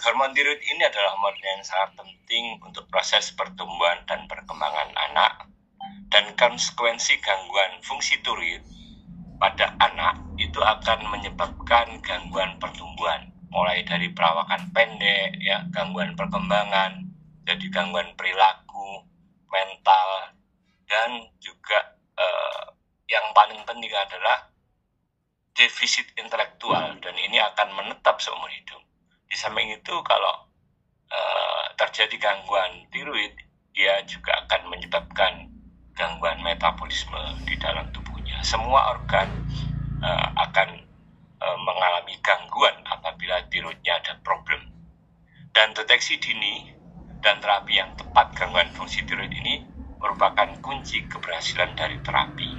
hormon tiroid ini adalah hormon yang sangat penting untuk proses pertumbuhan dan perkembangan anak, dan konsekuensi gangguan fungsi tiroid pada anak itu akan menyebabkan gangguan pertumbuhan, mulai dari perawakan pendek, ya, gangguan perkembangan, jadi gangguan perilaku, mental, dan juga yang paling penting adalah defisit intelektual, dan ini akan menetap seumur hidup. Di samping itu, kalau terjadi gangguan tiroid, dia juga akan menyebabkan gangguan metabolisme di dalam tubuhnya. Semua organ akan mengalami gangguan apabila tiroidnya ada problem. Dan deteksi dini dan terapi yang tepat gangguan fungsi tiroid ini merupakan kunci keberhasilan dari terapi.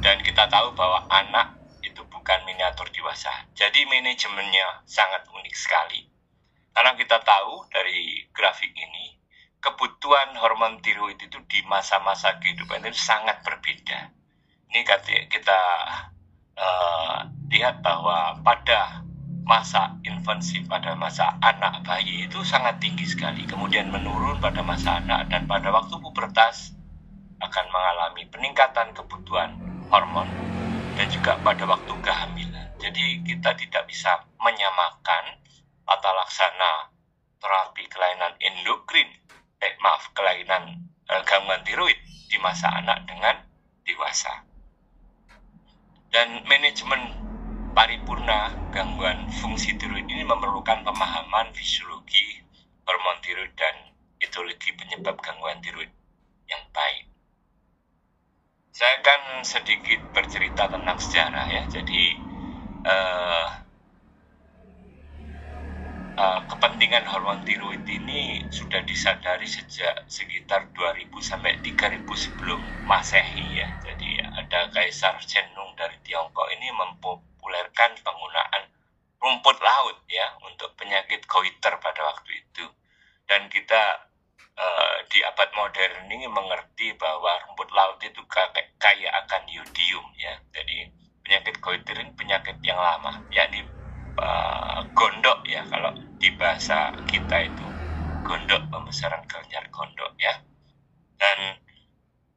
Dan kita tahu bahwa anak itu bukan miniatur dewasa, jadi manajemennya sangat unik sekali. Karena kita tahu dari grafik ini, kebutuhan hormon tiroid itu di masa-masa kehidupan itu sangat berbeda. Ini kita lihat bahwa pada masa infansi, pada masa anak bayi itu sangat tinggi sekali, kemudian menurun pada masa anak, dan pada waktu pubertas akan mengalami peningkatan kebutuhan hormon, dan juga pada waktu kehamilan. Jadi kita tidak bisa menyamakan tata laksana terapi kelainan endokrin, kelainan gangguan tiroid di masa anak dengan dewasa. Dan manajemen paripurna gangguan fungsi tiroid ini memerlukan pemahaman fisiologi hormon tiroid dan etiologi penyebab gangguan tiroid yang baik. Saya akan sedikit bercerita tentang sejarah, ya. Jadi kepentingan hormon tiroid ini sudah disadari sejak sekitar 2000 sampai 3000 sebelum Masehi, ya. Jadi ada Kaisar Zhenong dari Tiongkok ini mempopulerkan penggunaan rumput laut, ya, untuk penyakit goiter pada waktu itu. Dan kita di abad modern ini mengerti bahwa rumput laut itu kaya akan iodium, ya. Jadi penyakit goiter ini penyakit yang lama, yakni gondok, ya, kalau di bahasa kita itu gondok, pembesaran kelenjar gondok, ya. Dan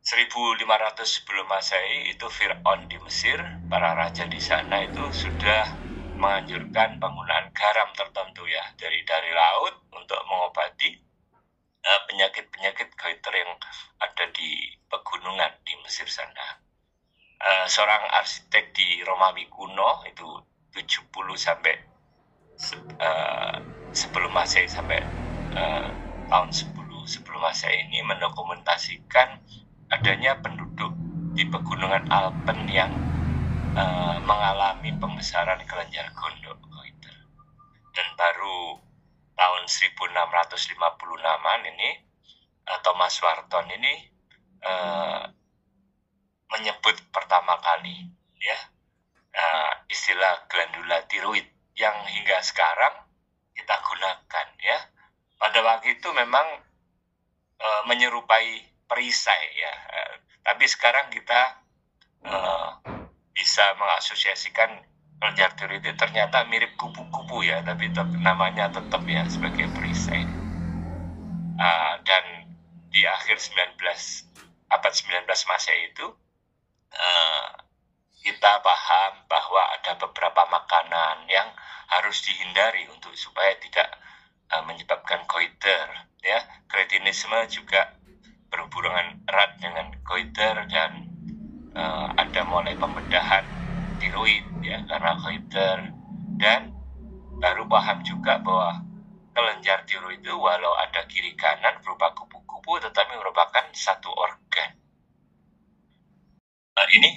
1500 sebelum Masehi itu Fir'aun di Mesir, para raja di sana itu sudah menganjurkan penggunaan garam tertentu, ya, dari laut untuk mengobati penyakit-penyakit goiter yang ada di pegunungan di Mesir sana. Seorang arsitek di Romawi kuno itu 70 sampai sebelum Masehi sampai tahun 10 sebelum Masehi ini mendokumentasikan adanya penduduk di pegunungan Alpen yang mengalami pembesaran kelenjar gondok goiter. Dan baru tahun 1656 ini Thomas Wharton ini menyebut pertama kali, ya, istilah glandula tiroid yang hingga sekarang kita gunakan, ya. Pada waktu itu memang menyerupai perisai, ya, tapi sekarang kita bisa mengasosiasikan kelenjar tiroid itu ternyata mirip kupu-kupu, ya, tapi namanya tetap, ya, sebagai perisai. Dan di akhir abad 19 Masehi itu kita paham bahwa ada beberapa makanan yang harus dihindari supaya tidak menyebabkan goiter, ya. Kretinisme juga berhubungan erat dengan goiter, dan ada mulai pembedahan tiroid, ya, karena goiter. Dan baru paham juga bahwa kelenjar tiroid itu walau ada kiri kanan berupa kupu-kupu, tetapi merupakan satu organ. Ini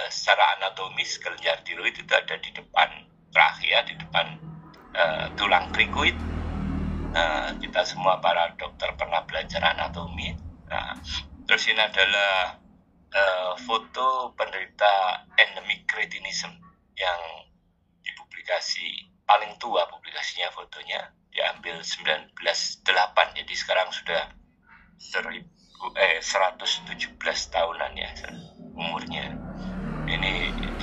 secara anatomis kelenjar tiroid itu ada di depan trachea, di depan tulang krikuid. Kita semua para dokter pernah belajar anatomi. Terus ini adalah foto penderita endemic cretinism yang dipublikasi, paling tua publikasinya, fotonya diambil 1908, jadi sekarang sudah 117 tahunan, ya, umurnya. Ini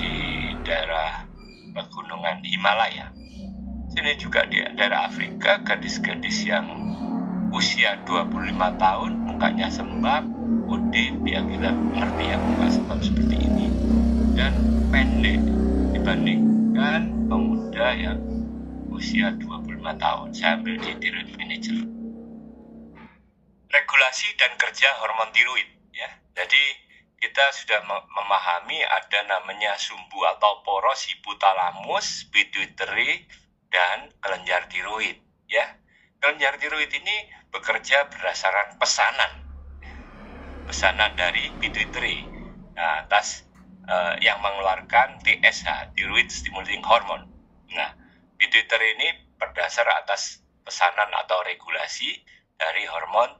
di daerah pegunungan Himalaya. Sini juga di daerah Afrika, gadis-gadis yang usia 25 tahun, mukanya sembab, putih, ya kita ngerti ya muka sembab seperti ini, dan pendek dibandingkan pemuda yang usia 25 tahun. Saya ambil di Thyroid Manager. Regulasi dan kerja hormon tiroid, ya. Jadi kita sudah memahami ada namanya sumbu atau poros hipotalamus, pituitary, dan kelenjar tiroid, ya. Kelenjar tiroid ini bekerja berdasarkan pesanan dari pituitary, atas yang mengeluarkan TSH, thyroid stimulating hormone. Nah, pituitary ini berdasar atas pesanan atau regulasi dari hormon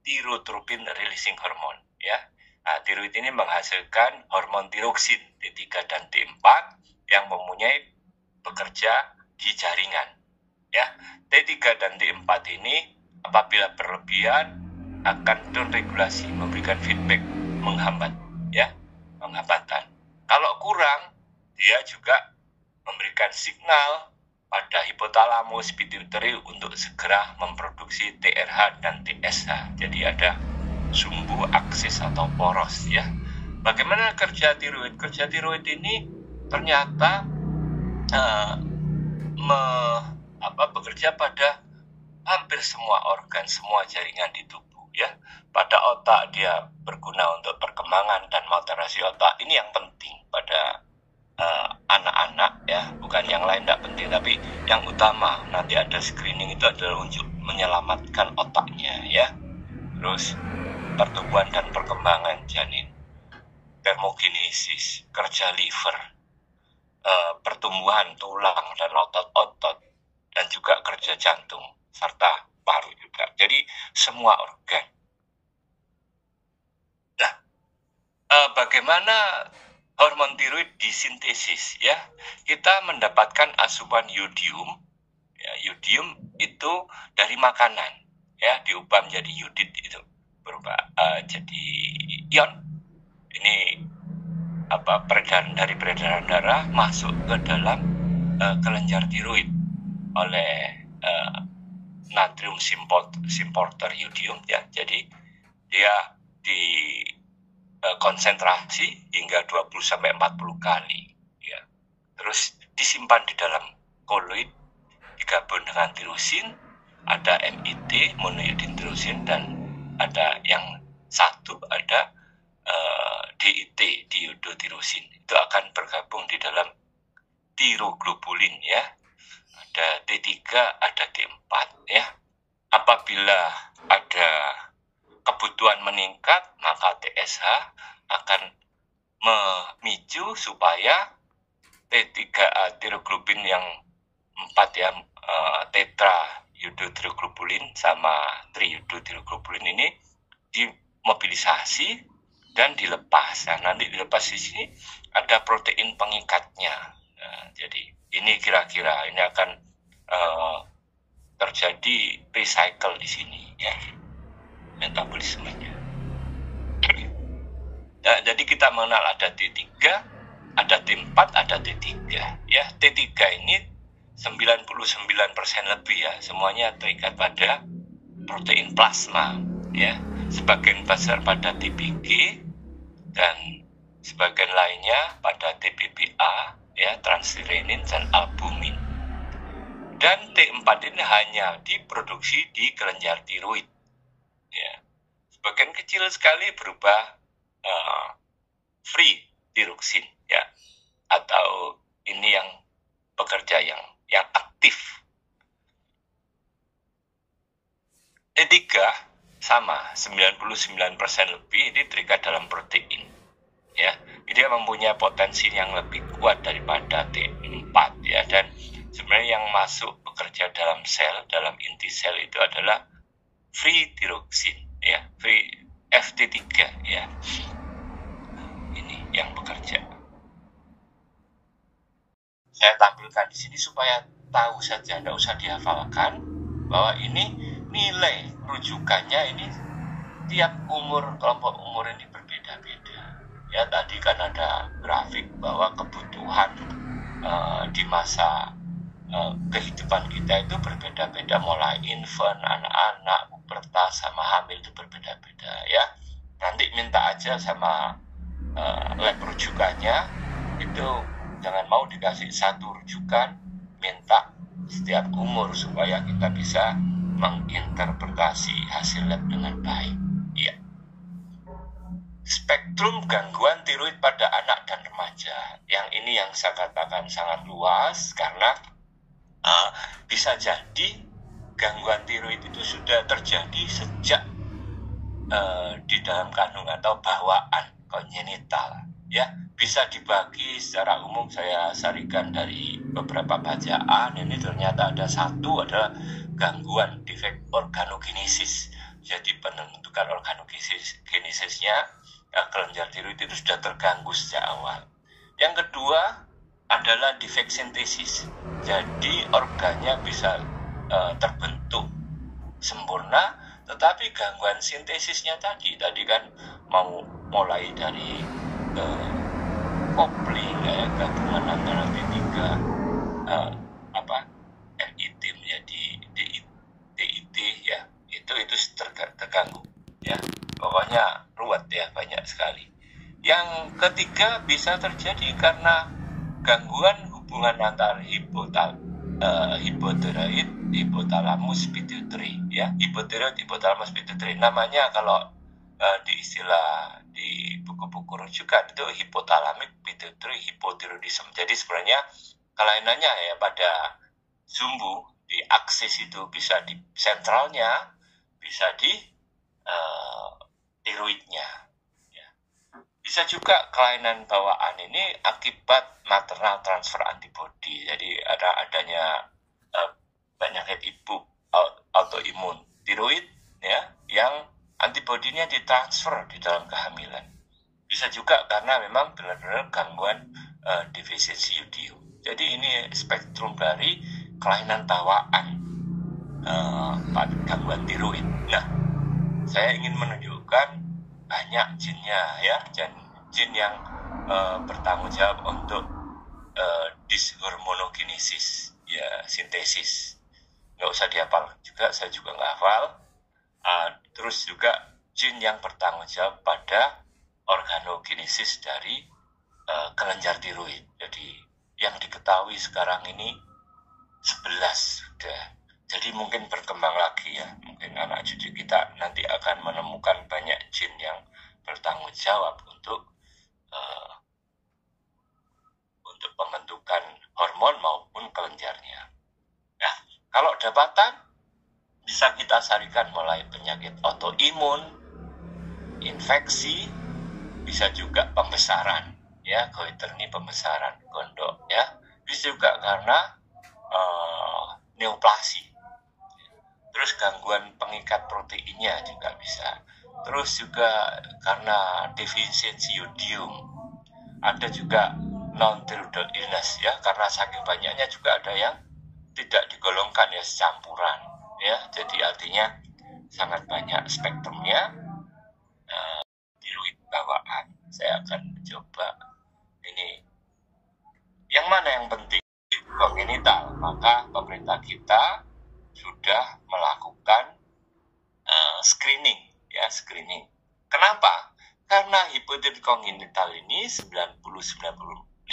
thyrotropin releasing hormone, ya. Nah, tiroid ini menghasilkan hormon tiroksin T3 dan T4 yang mempunyai bekerja di jaringan, ya. T3 dan T4 ini apabila berlebihan akan downregulasi, memberikan feedback, menghambat, ya, penghambatan. Kalau kurang, dia juga memberikan signal pada hipotalamus pituitary untuk segera memproduksi TRH dan TSH. Jadi ada sumbu aksis atau poros, ya. Bagaimana kerja tiroid? Kerja tiroid ini ternyata bekerja pada hampir semua organ, semua jaringan di tubuh, ya. Pada otak dia berguna untuk perkembangan dan moderasi otak. Ini yang penting pada anak-anak, ya, bukan yang lain tidak penting, tapi yang utama nanti ada screening itu adalah untuk menyelamatkan otaknya, ya. Terus pertumbuhan dan perkembangan janin, termogenesis, kerja liver, pertumbuhan tulang dan otot-otot, dan juga kerja jantung serta paru juga. Jadi semua organ. Nah, bagaimana hormon tiroid disintesis, ya? Kita mendapatkan asupan yodium, ya, yodium itu dari makanan, ya, diubah menjadi yodid, itu berubah jadi ion. Ini peredaran dari peredaran darah masuk ke dalam kelenjar tiroid oleh natrium symporter yodium, ya. Jadi dia di konsentrasi hingga 20-40 kali, ya. Terus disimpan di dalam koloid, digabung dengan tirosin, ada MIT, monoiodin tirosin, dan ada yang satu ada DIT, diodotirosin. Itu akan bergabung di dalam tiroglobulin, ya. Ada T3, ada T4, ya. Apabila ada kebutuhan meningkat, maka TSH akan memicu supaya T3 tiroglobulin yang 4, ya, tetra iodotiroglobulin sama triiodotiroglobulin ini dimobilisasi dan dilepas. Nah, nanti dilepas di sini ada protein pengikatnya. Nah, jadi ini kira-kira ini akan terjadi recycle di sini, ya, metabolismenya. Nah, jadi kita mengenal ada T3, ada T4, ada T3, ya. T3 ini 99% lebih, ya, semuanya terikat pada protein plasma, ya. Sebagian besar pada TPG dan sebagian lainnya pada TPPA, ya, transthyrenin dan albumin. Dan T4 ini hanya diproduksi di kelenjar tiroid, ya. Sebagian kecil sekali berubah free tiroksin, ya, atau ini yang bekerja yang aktif. T3 sama 99% lebih ini terikat dalam protein, ya. Dia mempunyai potensi yang lebih kuat daripada T4, ya. Dan sebenarnya yang masuk bekerja dalam sel, dalam inti sel itu adalah free tiroksin, ya, free FT3, ya. Ini yang bekerja. Saya tampilkan di sini supaya tahu saja, tidak usah dihafalkan, bahwa ini nilai rujukannya ini tiap kelompok umur ini berbeda-beda. Ya, tadi kan ada grafik bahwa kebutuhan masa kehidupan kita itu berbeda-beda, mulai infant, anak-anak, pubertas, sama hamil itu berbeda-beda ya. Nanti minta aja sama lab rujukannya, itu jangan mau dikasih satu rujukan, minta setiap umur supaya kita bisa menginterpretasi hasil lab dengan baik. Ya. Spektrum gangguan tiroid pada anak dan remaja, yang ini yang saya katakan sangat luas karena bisa jadi gangguan tiroid itu sudah terjadi sejak di dalam kandungan atau bawaan kongenital ya. Bisa dibagi secara umum, saya sarikan dari beberapa bacaan. Ini ternyata ada satu, adalah gangguan defek organogenesis. Jadi penentukan organogenesisnya kelenjar tiroid itu sudah terganggu sejak awal. Yang kedua adalah defek sintesis. Jadi organnya bisa terbentuk sempurna, tetapi gangguan sintesisnya tadi kan mau mulai dari coupling ya, gabungan antara D3 MIT menjadi DIT ya, itu terganggu ya. Pokoknya ruwet ya, banyak sekali. Yang ketiga bisa terjadi karena gangguan hubungan antara hipotiroid, hipotalamus, pituitary ya. Hipotiroid, hipotalamus, pituitary namanya kalau di istilah di buku-buku rujukan itu hypothalamic pituitary hypothyroidism. Jadi sebenarnya kelainannya ya pada sumbu di aksis itu, bisa di sentralnya, bisa di tiroidnya. Bisa juga kelainan bawaan ini akibat maternal transfer antibody. Jadi adanya penyakit ibu autoimun tiroid ya, yang antibodinya ditransfer di dalam kehamilan. Bisa juga karena memang benar-benar gangguan defisiensi yodium. Jadi ini spektrum dari kelainan bawaan pada gangguan tiroid. Nah, saya ingin menunjukkan banyak jinnya ya, jin yang bertanggung jawab untuk dishormonogenesis ya, sintesis. Nggak usah dihafal juga, saya juga nggak hafal. Terus juga jin yang bertanggung jawab pada organogenesis dari kelenjar tiroid. Jadi yang diketahui sekarang ini 11 sudah. Jadi mungkin berkembang lagi ya. Mungkin anak cucu kita nanti akan menemukan banyak jin yang bertanggung jawab untuk pembentukan hormon maupun kelenjarnya. Nah, kalau dapatan bisa kita sarikan mulai penyakit autoimun, infeksi, bisa juga pembesaran ya, goiter ini pembesaran gondok ya. Bisa juga karena neoplasi. Terus gangguan pengikat proteinnya juga bisa. Terus juga karena defisiensi yodium. Ada juga non-thyroidal illness ya, karena saking banyaknya juga ada yang tidak digolongkan ya, campuran ya. Jadi artinya sangat banyak spektrumnya tiroid bawaan. Saya akan mencoba ini. Yang mana yang penting? Kongenital. Maka pemerintah kita sudah melakukan screening ya, screening. Kenapa? Karena hipotiroid kongenital ini 90-95%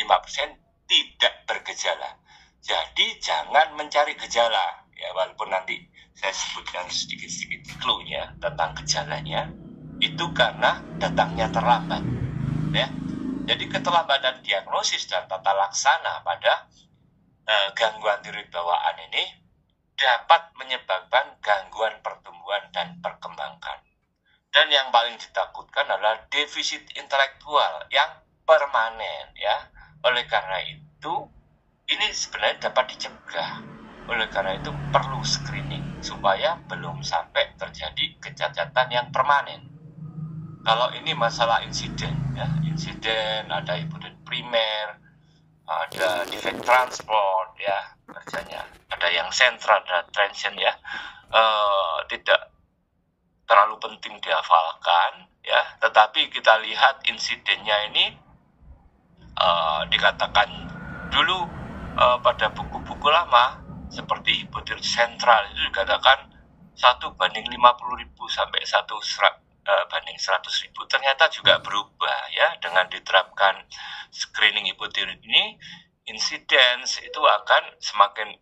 tidak bergejala. Jadi jangan mencari gejala ya, walaupun nanti saya sebutkan sedikit-sedikit clue-nya tentang gejalanya. Itu karena datangnya terlambat ya. Jadi keterlambatan diagnosis dan tata laksana pada gangguan tiroid bawaan ini dapat menyebabkan gangguan pertumbuhan dan perkembangan. Dan yang paling ditakutkan adalah defisit intelektual yang permanen ya. Oleh karena itu, ini sebenarnya dapat dicegah. Oleh karena itu perlu screening supaya belum sampai terjadi kecacatan yang permanen. Kalau ini masalah insiden ya, insiden ada hipotiroid primer, ada defect transport ya, kerjanya ada yang sentral, ada transient ya, tidak terlalu penting dihafalkan ya, tetapi kita lihat insidennya ini dikatakan dulu pada buku-buku lama seperti hipotiroid sentral itu dikatakan 1/50.000 sampai 1/100.000. Ternyata juga berubah ya, dengan diterapkan screening hipotiroid ini, insidence itu akan semakin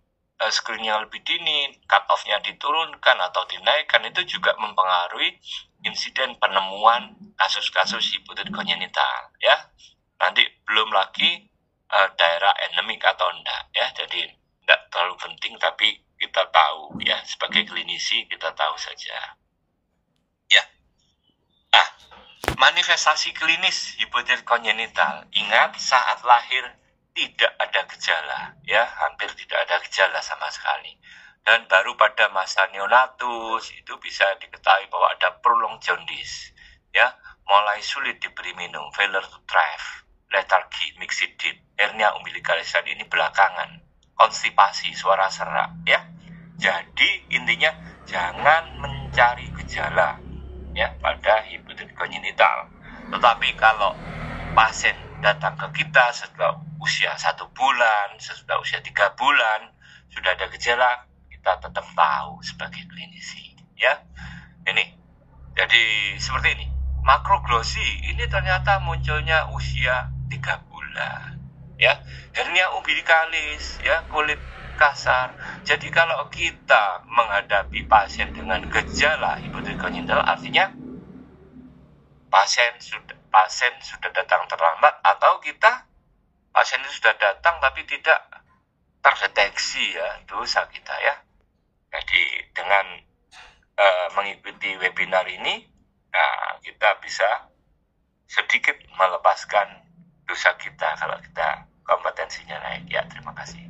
screening yang lebih dini, cut off-nya diturunkan atau dinaikkan, itu juga mempengaruhi insiden penemuan kasus-kasus hipotiroid kongenital ya. Nanti belum lagi daerah endemik atau enggak ya, jadi enggak terlalu penting, tapi kita tahu ya, sebagai klinisi kita tahu saja ya. Nah, manifestasi klinis hipotiroid kongenital, ingat saat lahir tidak ada gejala ya, hampir tidak ada gejala sama sekali, dan baru pada masa neonatus itu bisa diketahui bahwa ada prolonged jaundice ya, mulai sulit diberi minum, failure to thrive, letargi, myxedip, hernia umbilikalis. Ini belakangan, konstipasi, suara serak ya. Jadi intinya jangan mencari gejala ya pada hipotiroid kongenital. Tetapi kalau pasien datang ke kita setelah usia 1 bulan, sesudah usia 3 bulan, sudah ada gejala, kita tetap tahu sebagai klinisi ya. Ini jadi seperti ini. Makroglosi ini ternyata munculnya usia 3 bulan ya. Hernia umbilikalis ya, kulit kasar. Jadi kalau kita menghadapi pasien dengan gejala hipotiroid kongenital, artinya pasien sudah datang terlambat, atau pasien itu sudah datang tapi tidak terdeteksi ya, dosa kita ya. Jadi dengan mengikuti webinar ini, nah, kita bisa sedikit melepaskan dosa kita kalau kita kompetensinya naik ya. Terima kasih.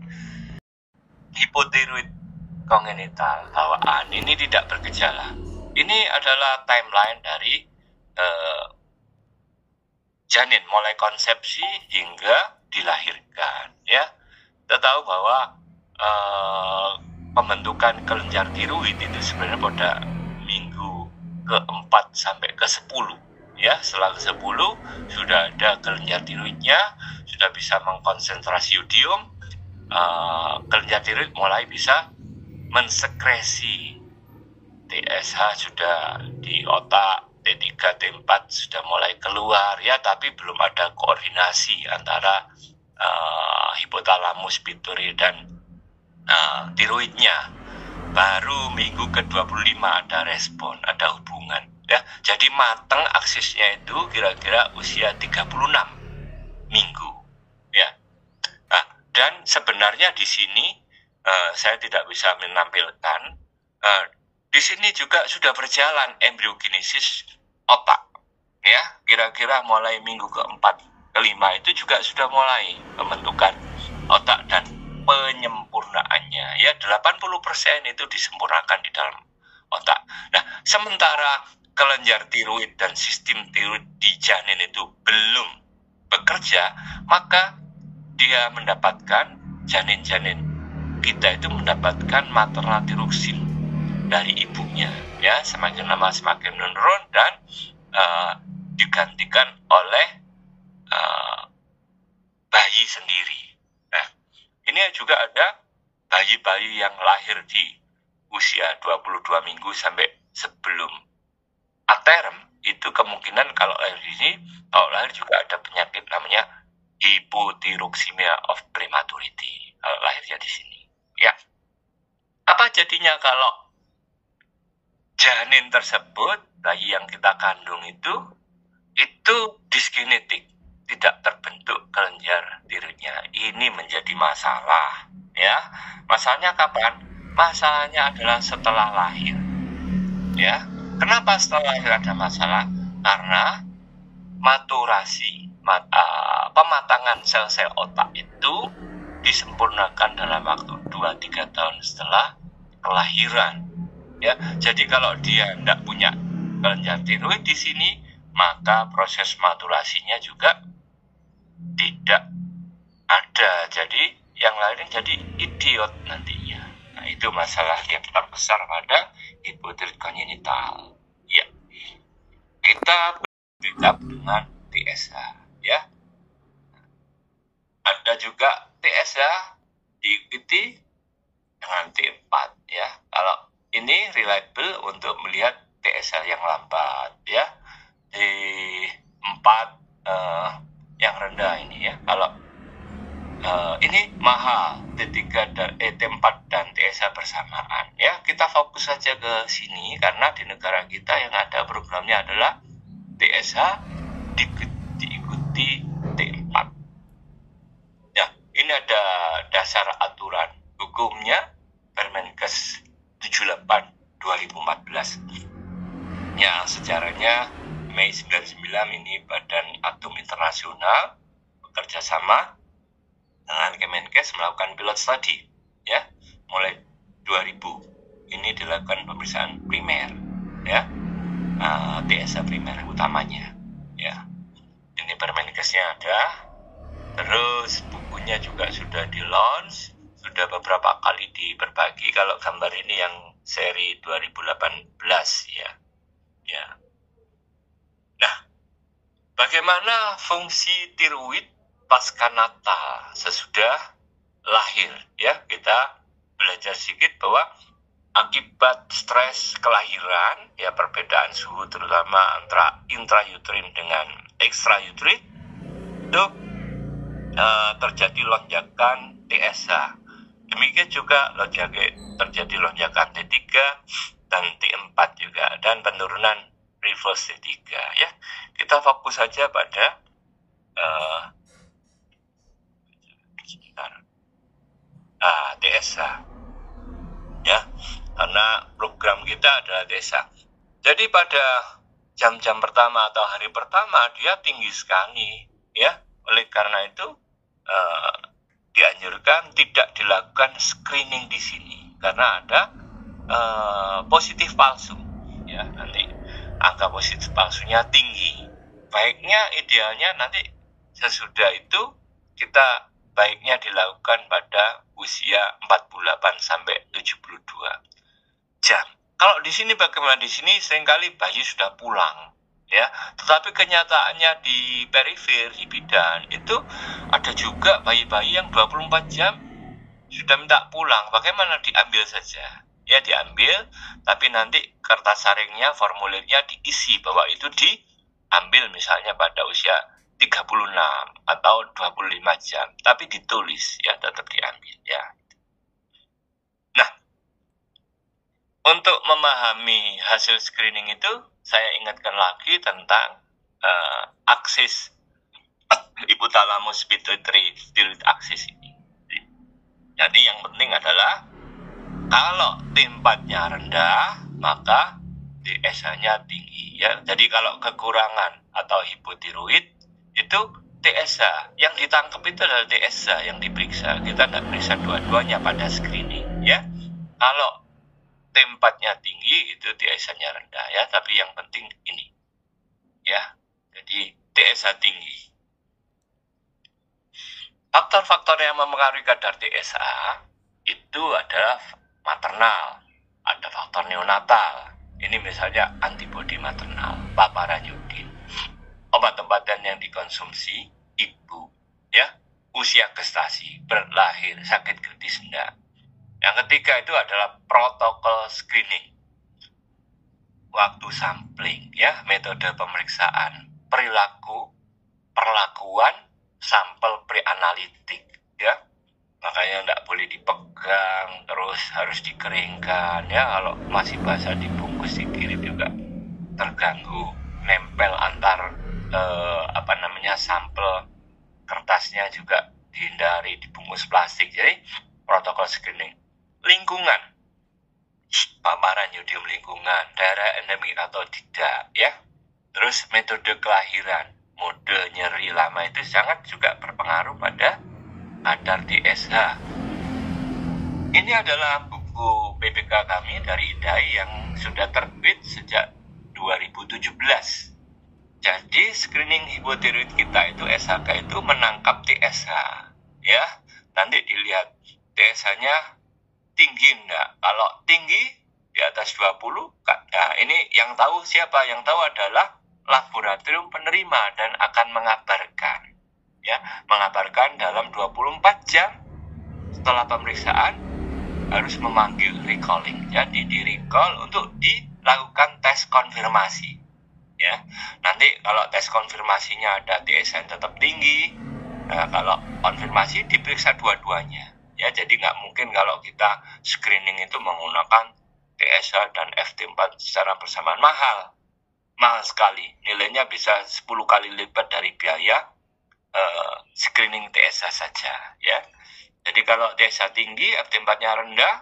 Hipotiroid kongenital bawaan ini tidak bergejala. Ini adalah timeline dari janin mulai konsepsi hingga dilahirkan ya. Kita tahu bahwa pembentukan kelenjar tiroid itu sebenarnya pada minggu ke-4 sampai ke-10 ya. Setelah ke-10 sudah ada kelenjar tiroidnya, sudah bisa mengkonsentrasi yodium, kelenjar tiroid mulai bisa mensekresi TSH, sudah di otak, T3, T4 sudah mulai keluar ya, tapi belum ada koordinasi antara hipotalamus, pituitari dan tiroidnya. Baru minggu ke-25 ada respon, ada hubungan ya. Jadi matang aksisnya itu kira-kira usia 36 minggu ya. Nah, dan sebenarnya di sini saya tidak bisa menampilkan, di sini juga sudah berjalan embriogenesis otak ya. Kira-kira mulai minggu ke-4 ke-5 itu juga sudah mulai pembentukan otak dan penyempurnaannya ya. 80% itu disempurnakan di dalam otak. Nah, sementara kelenjar tiroid dan sistem tiroid di janin itu belum bekerja, maka dia mendapatkan, janin-janin kita itu mendapatkan maternal tiroksin dari ibunya ya. Semakin lama semakin menurun dan digantikan oleh bayi sendiri. Nah, ini juga ada bayi-bayi yang lahir di usia 22 minggu sampai sebelum aterm, itu kemungkinan kalau lahir di sini, kalau lahir juga ada penyakit namanya hypothyroxemia of prematurity kalau lahirnya di sini ya. Apa jadinya kalau janin tersebut, bayi yang kita kandung itu disgenetik, tidak terbentuk kelenjar tiroidnya? Ini menjadi masalah ya. Masalahnya kapan? Masalahnya adalah setelah lahir ya. Kenapa setelah lahir ada masalah? Karena maturasi, pematangan sel-sel otak itu disempurnakan dalam waktu 2-3 tahun setelah kelahiran ya. Jadi kalau dia tidak punya kelenjar tiroid di sini, maka proses maturasinya juga tidak ada. Jadi yang lain jadi idiot nantinya. Nah, itu masalah yang terbesar pada hipotiroid kongenital ya. Kita backup dengan TSH ya. Ada juga TSH diikuti dengan T4 ya. Kalau ini reliable untuk melihat TSH yang lambat ya. T4 yang rendah ini ya. Kalau ini mahal T3 dan T4 dan TSH bersamaan ya. Kita fokus saja ke sini karena di negara kita yang ada programnya adalah TSH diikuti T4 ya. Ini ada dasar aturan hukumnya Permenkes 78 2014 ya. Sejarahnya Mei 99 ini Badan Atom Internasional bekerja sama dengan Kemenkes melakukan pilot study ya. Mulai 2000 ini dilakukan pemeriksaan primer ya, TSH primer utamanya ya. Ini Permenkesnya ada, terus bukunya juga sudah di launch, sudah beberapa kali diberbagi. Kalau gambar ini yang seri 2018 ya. Nah, bagaimana fungsi tiroid pasca natal sesudah lahir ya? Kita belajar sedikit bahwa akibat stres kelahiran ya, perbedaan suhu terutama antara intrauterin dengan extrauterin itu terjadi lonjakan TSH. Demikian juga terjadi lonjakan T3 dan T4 juga, dan penurunan reverse T3 ya. Kita fokus saja pada TSH ya, karena program kita adalah TSH. Jadi pada jam-jam pertama atau hari pertama dia tinggi sekali ya. Oleh karena itu dianjurkan tidak dilakukan screening di sini karena ada positif palsu ya. Nanti angka positif palsunya tinggi. Baiknya idealnya nanti sesudah itu kita baiknya dilakukan pada usia 48 sampai 72 jam. Kalau di sini bagaimana? Di sini seringkali bayi sudah pulang ya, tetapi kenyataannya di perifer, di bidan itu ada juga bayi-bayi yang 24 jam sudah minta pulang. Bagaimana? Diambil saja ya, diambil, tapi nanti kertas saringnya, formulirnya diisi bahwa itu diambil misalnya pada usia 36 atau 25 jam, tapi ditulis ya, tetap diambil ya. Nah, untuk memahami hasil screening itu, saya ingatkan lagi tentang aksis hipotalamus pituitary thyroid axis ini. Jadi yang penting adalah kalau T4-nya rendah, maka TSH-nya tinggi ya. Jadi kalau kekurangan atau hipotiroid itu TSH yang ditangkap itu adalah TSH yang diperiksa. Kita tidak periksa dua-duanya pada screening ya. Kalau T4-nya tinggi itu TSH-nya rendah ya, tapi yang penting ini ya. Jadi TSH tinggi. Faktor-faktor yang mempengaruhi kadar TSH itu adalah maternal, ada faktor neonatal. Ini misalnya antibodi maternal, paparan iodin, obat-obatan yang dikonsumsi ibu, ya, usia gestasi, berlahir, sakit kritis enggak. Yang ketiga itu adalah protokol screening, waktu sampling, ya, metode pemeriksaan, perlakuan sampel preanalitik, ya. Makanya enggak boleh dipegang, terus harus dikeringkan, ya. Kalau masih basah dibungkus dikirim juga terganggu, nempel antar sampel kertasnya juga dihindari, dibungkus plastik. Jadi protokol screening. Lingkungan, paparan yodium lingkungan, daerah endemik atau tidak, ya. Terus metode kelahiran, mode nyeri lama itu sangat juga berpengaruh pada kadar TSH. Ini adalah buku PPK kami dari IDAI yang sudah terbit sejak 2017. Jadi screening hipotiroid kita itu SHK itu menangkap TSH, ya. Nanti dilihat TSH-nya tinggi enggak. Kalau tinggi di atas 20, nah ini yang tahu siapa? Yang tahu adalah laboratorium penerima dan akan mengabarkan, ya, mengabarkan dalam 24 jam setelah pemeriksaan harus memanggil recalling. Jadi di recall untuk dilakukan tes konfirmasi. Ya, nanti kalau tes konfirmasinya ada TSH tetap tinggi, nah kalau konfirmasi diperiksa dua-duanya. Ya, jadi nggak mungkin kalau kita screening itu menggunakan TSH dan FT4 secara bersamaan, mahal sekali. Nilainya bisa 10 kali lipat dari biaya screening TSH saja. Ya, jadi kalau TSH tinggi, FT4-nya rendah,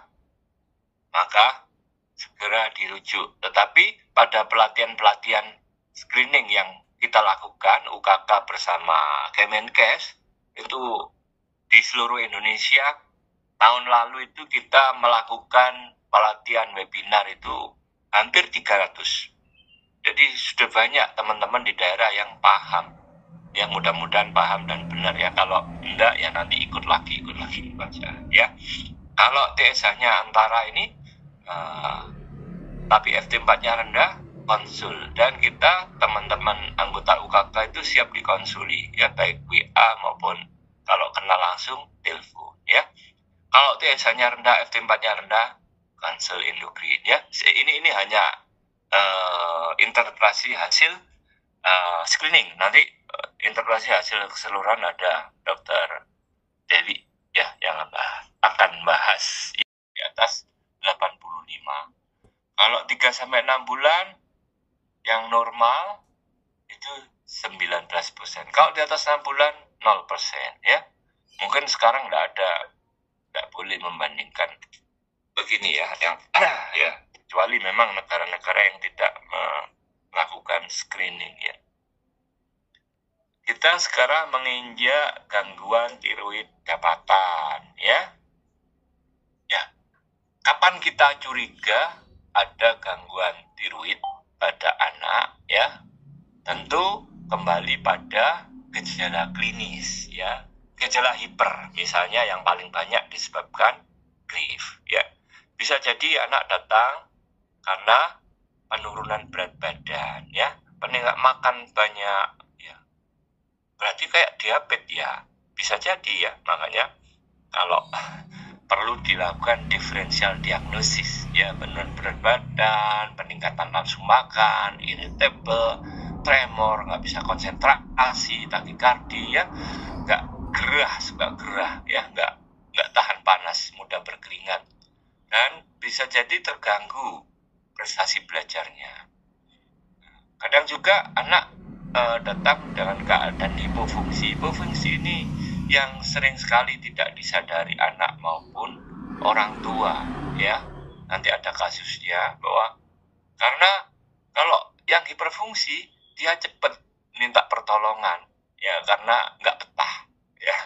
maka segera dirujuk. Tetapi pada pelatihan-pelatihan screening yang kita lakukan, UKK bersama Kemenkes, itu di seluruh Indonesia, tahun lalu itu kita melakukan pelatihan webinar itu hampir 300. Jadi sudah banyak teman-teman di daerah yang paham. Ya, mudah-mudahan paham dan benar ya. Kalau enggak ya nanti ikut lagi baca ya. Kalau TSH-nya antara ini tapi FT4-nya rendah, konsul. Dan kita teman-teman anggota UKK itu siap dikonsuli ya, baik WA maupun kalau kenal langsung telepon ya. Kalau TSH-nya rendah, FT4-nya rendah, konsul endokrin ya. Ini hanya interpretasi hasil screening. Nanti interpretasi hasil keseluruhan ada Dr. Dewi ya yang akan bahas di atas 85. Kalau 3-6 bulan yang normal itu 19%. Kalau di atas 6 bulan 0% ya. Mungkin sekarang nggak boleh membandingkan begini ya, yang ya, kecuali memang negara-negara yang tidak melakukan screening ya. Kita sekarang menginjak gangguan tiroid dapatan ya. Ya. Kapan kita curiga ada gangguan tiroid pada anak ya? Tentu kembali pada gejala klinis ya. Gejala hiper misalnya yang paling banyak disebabkan grief ya. Bisa jadi anak datang karena penurunan berat badan ya, peningkat makan banyak ya. Berarti kayak diabetes ya. Bisa jadi ya. Makanya kalau perlu dilakukan differential diagnosis ya, penurunan berat badan, peningkatan nafsu makan, irritable, tremor, nggak bisa konsentrasi, takikardi ya, suka gerah ya, nggak tahan panas, mudah berkeringat, dan bisa jadi terganggu prestasi belajarnya. Kadang juga anak datang dengan keadaan hipofungsi. Hipofungsi ini yang sering sekali tidak disadari anak maupun orang tua ya. Nanti ada kasusnya bahwa karena kalau yang hiperfungsi dia cepat minta pertolongan ya, karena nggak betah ya.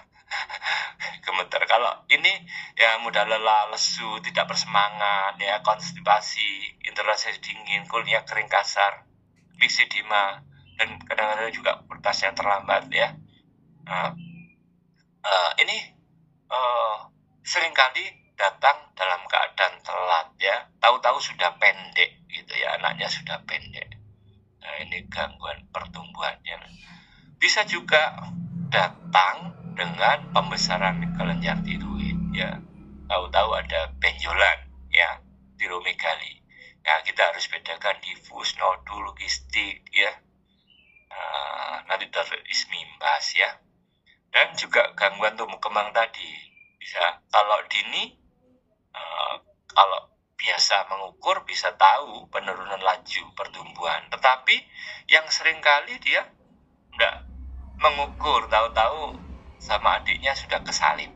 Gemeter. Kalau ini ya mudah lelah, lesu, tidak bersemangat ya, konstipasi, interaksi dingin, kulitnya kering kasar, lipedema, dan kadang-kadang juga pubertasnya terlambat ya. Ini seringkali datang dalam keadaan telat ya, tahu-tahu sudah pendek gitu ya, anaknya sudah pendek. Nah, ini gangguan pertumbuhannya. Bisa juga datang dengan pembesaran kelenjar tiroid ya, tahu-tahu ada benjolan ya, tiromegali. Nah, kita harus bedakan difus, nodul, kistik ya. Nanti Dr. Ismi bahas ya. Dan juga gangguan tumbuh kembang tadi bisa, kalau dini kalau biasa mengukur bisa tahu penurunan laju pertumbuhan, tetapi yang seringkali dia enggak mengukur, tahu-tahu sama adiknya sudah kesalip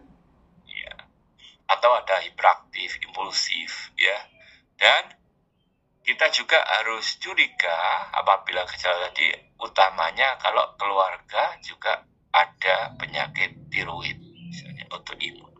ya, atau ada hiperaktif, impulsif ya. Dan kita juga harus curiga apabila gejala tadi, utamanya kalau keluarga juga ada penyakit tiroid, misalnya autoimun.